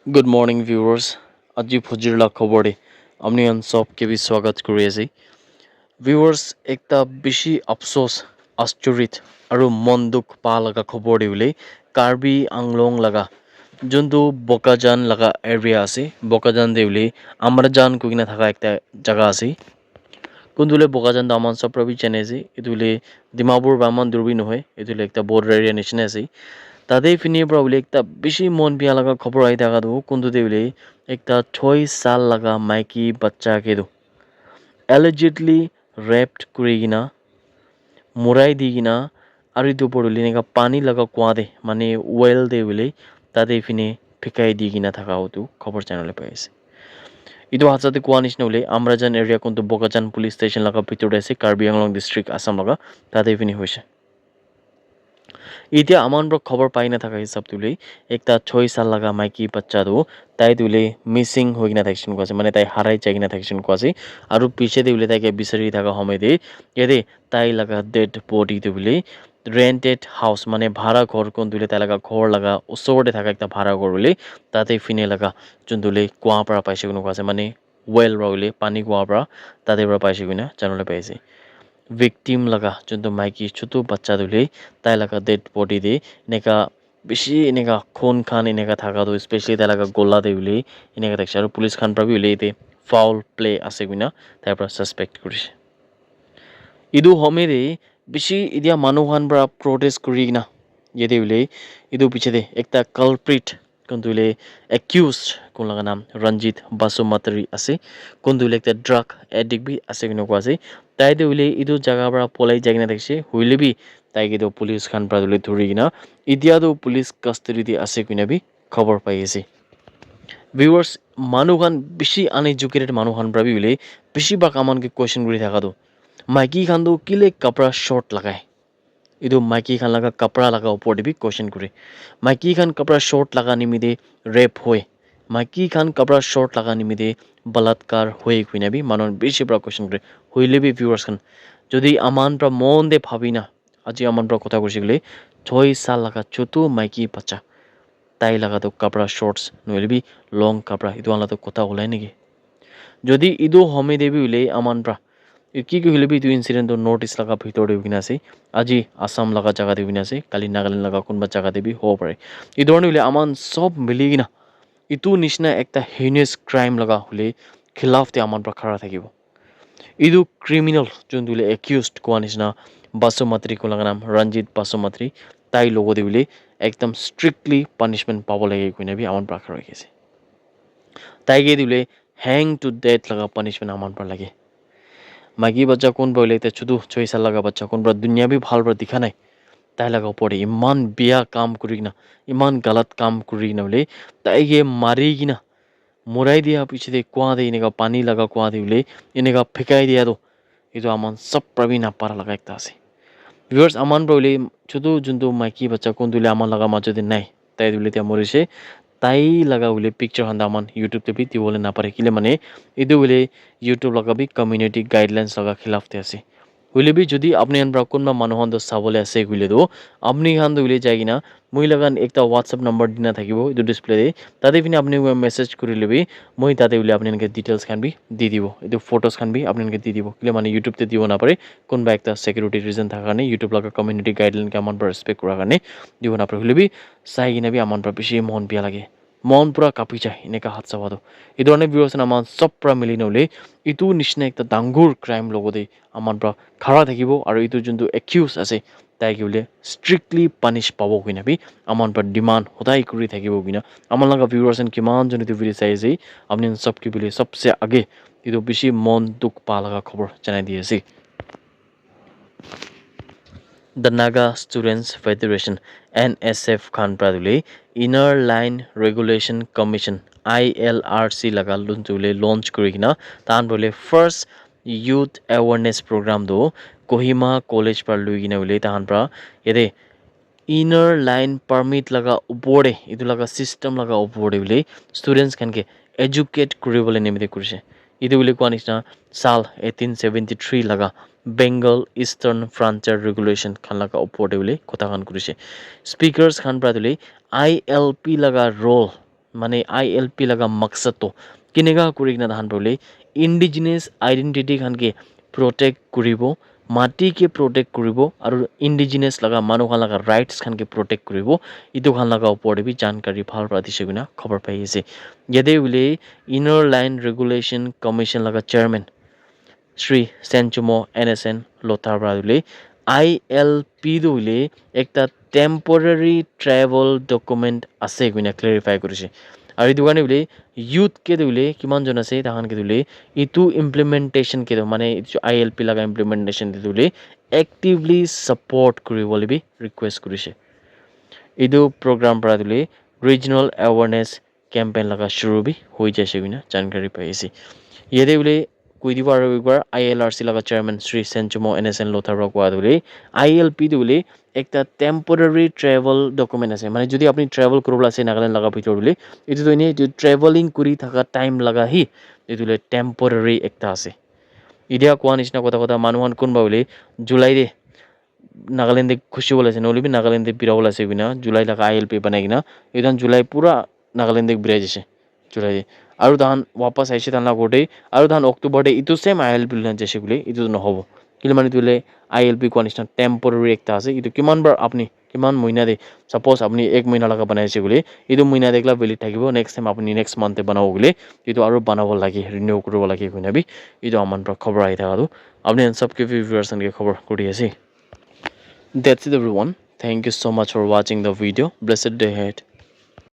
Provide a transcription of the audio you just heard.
Good morning, viewers. আজি ফজিৰলা খবৰে আমি সবকে भी स्वागत কৰি আছি viewers একটা বেছি আফসোস আশ্চৰ্যিত আৰু মন দুখ পা লগা খবৰ দিবলৈ কাৰ্বি আংলং লগা যোনটো বকাজান লগা এৰিয়া আছে বকাজান দেউলি আমৰজান কুইনা থাকা একটা জায়গা আছে কোনটোলে বকাজান দামান সব প্ৰবি চেনে আছে এটোলে ডিমাপুৰ বামান দূৰবি নহয় এটোলে একটা বৰ্ডাৰ এৰিয়া নিচিনা আছে তাদেৰ ফিনিয়ে পৰা বুলি একটা বেছি মন বিয়া লগা খবৰ আহি থাকাটো কোনটোতে বুলি একটা 6 সাল লগা মাইকী বাচ্চাকে দো allegedly raped কৰি কিনা মুৰাই দি কিনা আৰু ইটো পৰলি এনেকা পানী লগা কুঁৱা দে মানে ৱেল দে বুলি তাতে ফিনে ফিকাই দি কিনা থাকা হতো খবৰ চেনেলে পাই আছে ইটো হাততে কোৱা নিচিনা বুলি আমৰাজান এৰিয়া কোনটো বকাজান পুলিচ ষ্টেচন লগা ভিতৰত আছে কাৰ্বি আংলং ডিষ্ট্ৰিক্ট আসাম লগা তাতে ফিনে হৈছে এতিয়া আমাৰ খবৰ পাই নাথাকা হিচাপ তুলি একটা 6 সাল লগা মাইকী বাচ্চাটো তাই তুলি মিচিং হৈ কিনা থাকিছিল কোৱাছে মানে তাই হাৰাই যাই কিনা থাকিছিল কোৱাছে আৰু পিছে দি তাইকে বিচাৰি থকা সময়তে ইয়াতে তাই লগা ডেড বডিটো বুলি ৰেণ্টেড হাউচ মানে ভাড়া ঘৰ কোনটোলে তাই লগা ঘৰ লগা ওচৰতে থকা একটা ভাড়া ঘৰ বুলি তাতে ফিনে লগা যোনটোলে কুঁৱাৰ পৰা পাইছে কোনো কোৱাছে মানে ৱেল পৰা বুলি পানী কুঁৱাৰ পৰা তাতে পৰা পাইছে কিনা জানিবলৈ পাইছে victim laga junto maiki chotu bachcha dule tai laga dead body de neka beshi eneka khon khan eneka thaka do especially tai laga gola de ule eneka daksa aru police khan pra bi ule ite foul play ase guina tai pra suspect kurise idu homere beshi idia manu khan pra protest kuri na yede ule idu piche de ekta culprit kondule accused kon laga naam Ranjit Basumatri ase kondule ekta drug addict bi ase kino ko ase তাই দেউলে ইটো জায়গা পৰা পলাই যাই কিনা দেখিছে হইলে B তাইকে তো পুলিচ খান পৰা দলে ধৰি কিনা এতিয়াতো পুলিচ কাষ্টডি দি আছে কিনা বি খবৰ পাই আছে ভিউয়াৰ্স মানুহ খান বেছি আনএডুকেটেড মানুহ খান পৰা বি হলে বেছিভাগ আমানকে কোৱেশ্চন কৰি থাকাটো মাইকী খান তো কিলে কাপড়া শৰ্ট লাগায় ইটো মাইকী খান লগা কাপড়া লগা ওপৰত বি কোৱেশ্চন কৰে মাইকী খান কাপড়া শৰ্ট লগা নিমিতে ৰেপ হয় মাইকী খান কাপড়া শৰ্ট লগা নিমিতে বলাৎকাৰ হৈ কুইনা বি মানুহ বেছি পৰা কোৱেশ্চন কৰে হইলে বি ভিউয়াৰ্স খান যদি আমান পৰা মন দে ভাবি না আজি আমান পৰা কথা কৈছে গলে 6 সাল লগা ছোটো মাইকী বাচ্চা তাই লগা তো কাপড়া শর্টস নহলে বি লং কাপড়া ইটো আলাদা কথা ওলাই নেকি যদি ইদো হমে দেবি উলে আমান পৰা কি হইলে বি ইটো ইনসিডেন্ট নৰ্থ ইস্ট লগা ভিতৰত বিনা আছে আজি আসাম লগা জায়গা দি বিনা আছে কালি নাগালেণ্ড লগা কোনবা জায়গা দেবি হ'ব পাৰে এই ধৰণে হলে আমান সব মিলি কিনা ইটো নিচিনা একটা হেইনাস ক্ৰাইম লগা হলে খিলাফতে আমান পৰা খাৰা থাকিব ইদু ক্ৰিমিনাল যোনটোলে একিউজড কোৱা নিচিনা বাসুমাত্ৰী কোন লগা নাম ৰঞ্জিত বাসুমাত্ৰী তাই লগতে বুলি একদম স্ট্ৰিক্টলি পানিশমেন্ট পাব লাগে কুইনা বি আমান পৰা খাৰা ৰাখিছে তাইকে দিলে হ্যাং টু ডেথ লগা পানিশমেন্ট আমান পৰা লাগে মাইকী বাচ্চা কোন বলে এতিয়া শুধু 6 সাল লগা বাচ্চা কোন পৰা দুনিয়া বি ভাল পৰা দেখা নাই তাই লগা ওপৰত ইমান বিয়া কাম কৰি কিনা ইমান গালাত কাম কৰি কিনা বোলে তাইকে মাৰি কিনা মুৰাই দিয়া পিছতে কুঁৱা দে এনেকা পানী লগা কুঁৱা দি বোলে এনেকা ফিকাই দিয়াটো এইটো আমান সব প্ৰবি নাপাৰা লগা একটা আছে ভিউয়ার্স আমান বলে শুধু যোনটো মাইকী বাচ্চা কোন দিলে আমান লগা মাজতে নাই তাই দিলে এতিয়া মৰিছে তাই লগা বোলে পিকচাৰ খান আমান ইউটিউবতে বি দিবলৈ নাপাৰে কিলে মানে এইটো বোলে ইউটিউব লগা বি কমিউনিটি গাইডলাইন্স লগা খিলাফতে আছে হইলে বি যদি আপনি আনবা কোনবা মানুহ খান চাবলৈ আছে কইলে তো আপনি খান তো যাই কিনা মই লাগান একটা হোয়াটসঅ্যাপ নাম্বার দিনা থাকিব এইটো ডিসপ্লে তাতে পিনে আপনি মেসেজ কৰি লবি মই তাতে বোলে আপনি এনেকে ডিটেইলস খান বি দি দিব এইটো ফটোস খান বি আপনি এনেকে দি দিব কিলে মানে ইউটিউবতে দিব নাপাৰে কোনবা একটা সিকিউৰিটি ৰিজন থাকা কাৰণে ইউটিউব লগা কমিউনিটি গাইডলাইন কে আমান ৰেসপেক্ট কৰা কাৰণে দিব নাপাৰে হইলে বি চাই কিনা বি আমান পৰা বেছি মন বিয়া লাগে মন পুৰা কাপি যায় এনেকা হাত চাবাটো এই ধৰণে বিবেচনা আমান সব পৰা মিলি নলে ইটো নিচিনা একটা ডাঙৰ ক্ৰাইম লগতে আমান পৰা খাৰা থাকিব আৰু ইটো যোনটো একিউজ আছে তাই কি বোলে স্ট্ৰিক্টলি পানিশ পাব কিনা বি আমান পৰা ডিমান্ড সদায় কৰি থাকিব কিনা আমাৰ লগা ভিউয়ার্স কিমান জন ইটো ভিডিও চাই আছে আপনি সব কি বোলে সবসে আগে ইটো বেছি মন দুখ পা লগা খবৰ জানাই দি আছে The Naga Students Federation NSF Khan Pradule Inner Line Regulation Commission ILRC laga luntule launch kurigina tan bole first youth awareness program do Kohima College par luigina ule tan pra yede inner line permit laga upore itu laga system laga upore ule students kan ke educate kuribole nimite kurise itu ule kwa nisna sal 1873 laga Bengal Eastern Frontier Regulation khan laga upore ule kotha khan kurise speakers khan pradule ILP laga role মানে ILP laga maksad to kinega kurigna dahan bole indigenous identity khan ke protect kuribo mati ke protect kuribo aru indigenous laga manu khan laga rights khan ke protect kuribo itu khan laga upor de bi jankari bhal pra dise guna khabar pai ase yede ule inner line regulation commission laga chairman Shri Senchumo NSN Lothar Bradley ILP dule ekta temporary travel document ase guina clarify korise আৰু এইটো কাৰণে বোলে youth কে দিলে কিমান জন আছে তাহান কে দিলে ইটো implementation কে মানে ILP লাগা implementation দিলে actively support কৰিব লিবি request কৰিছে এইটো program পৰা দিলে regional awareness campaign লাগা শুৰু বি হৈ যাইছে গুনা জানকাৰী পাইছে ইয়াতে বোলে কৈ দিব আৰু একবাৰ ILRC লাগা chairman শ্ৰী সেঞ্চুমো NSN লোথাৰ কোৱা দিলে ILP দিলে একটা টেম্পোরারি ট্রাভেল ডকুমেন্ট আছে মানে যদি আপনি ট্রাভেল করবল আছে নাগাল্যান্ড লাগা ভিতর হলে এটা তো এনে ট্রাভেলিং করি থাকা টাইম লাগা হি এগুলো টেম্পোরারি একটা আছে ইডিয়া কোৱা নিচিনা কথা কথা মানুহন কোনবা বলে জুলাই দে নাগাল্যান্ডে খুশি বলেছে নলিবি নাগাল্যান্ডে বিরা বলেছে বিনা জুলাই লাগা ILP বানাই কিনা এদান জুলাই পুরা নাগাল্যান্ডে বিরাই যাচ্ছে জুলাই আৰু তাহান वापस আইছে তাহান লগতে আৰু তাহান অক্টোবৰ দে ইটো সেম ILP লান যাচ্ছে গুলি ইটো নহব কিন্তু মানে তুলে ILP কোৱা নিচিনা টেম্পোরারি একটা আছে ইটো কিমান বার আপনি কিমান মহিনা দে সাপোজ আপনি 1 মহিনা লাগা বানাইছে গুলি ইটো মহিনা দেখলা ভ্যালিড থাকিব নেক্সট টাইম আপনি নেক্সট মান্থে বানাব গুলি ইটো আৰু বানাব লাগে ৰিনিউ কৰিব লাগে কইনাবি ইটো আমান পৰা খবৰ আই থাকাটো আপনি সবকে ভিউয়াৰ্স কে খবৰ কৰি আছে That's it everyone. Thank you so much for watching the video. Blessed day ahead.